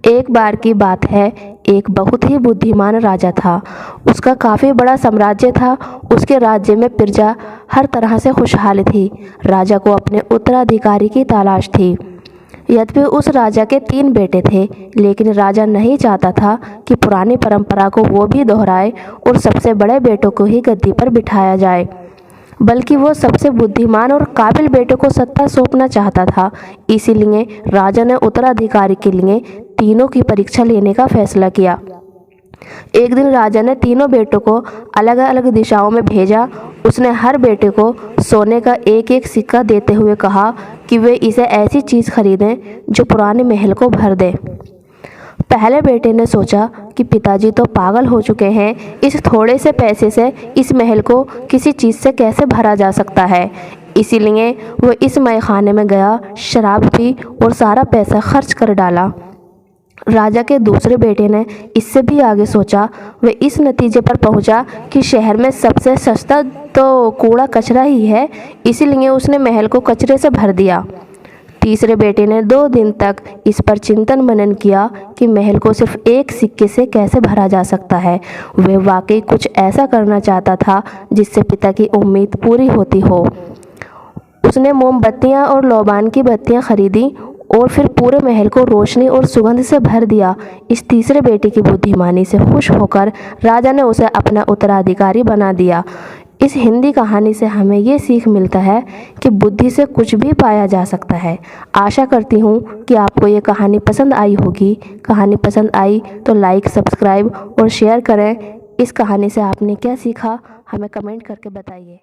एक बार की बात है, एक बहुत ही बुद्धिमान राजा था। उसका काफ़ी बड़ा साम्राज्य था। उसके राज्य में प्रजा हर तरह से खुशहाल थी। राजा को अपने उत्तराधिकारी की तलाश थी। यद्यपि उस राजा के 3 बेटे थे, लेकिन राजा नहीं चाहता था कि पुरानी परंपरा को वो भी दोहराए और सबसे बड़े बेटों को ही गद्दी पर बिठाया जाए, बल्कि वो सबसे बुद्धिमान और काबिल बेटे को सत्ता सौंपना चाहता था। इसीलिए राजा ने उत्तराधिकारी के लिए तीनों की परीक्षा लेने का फैसला किया। एक दिन राजा ने तीनों बेटों को अलग अलग दिशाओं में भेजा। उसने हर बेटे को सोने का एक एक सिक्का देते हुए कहा कि वे इसे ऐसी चीज़ खरीदें जो पुराने महल को भर दे। पहले बेटे ने सोचा कि पिताजी तो पागल हो चुके हैं, इस थोड़े से पैसे से इस महल को किसी चीज़ से कैसे भरा जा सकता है। इसीलिए वह इस मैखाने में गया, शराब पी और सारा पैसा खर्च कर डाला। राजा के दूसरे बेटे ने इससे भी आगे सोचा। वह इस नतीजे पर पहुंचा कि शहर में सबसे सस्ता तो कूड़ा कचरा ही है, इसीलिए उसने महल को कचरे से भर दिया। तीसरे बेटे ने 2 दिन तक इस पर चिंतन मनन किया कि महल को सिर्फ एक सिक्के से कैसे भरा जा सकता है। वह वाकई कुछ ऐसा करना चाहता था जिससे पिता की उम्मीद पूरी होती हो। उसने मोमबत्तियां और लोबान की बत्तियां खरीदी और फिर पूरे महल को रोशनी और सुगंध से भर दिया। इस तीसरे बेटे की बुद्धिमानी से खुश होकर राजा ने उसे अपना उत्तराधिकारी बना दिया। इस हिंदी कहानी से हमें ये सीख मिलता है कि बुद्धि से कुछ भी पाया जा सकता है। आशा करती हूँ कि आपको ये कहानी पसंद आई होगी। कहानी पसंद आई तो लाइक, सब्सक्राइब और शेयर करें। इस कहानी से आपने क्या सीखा, हमें कमेंट करके बताइए।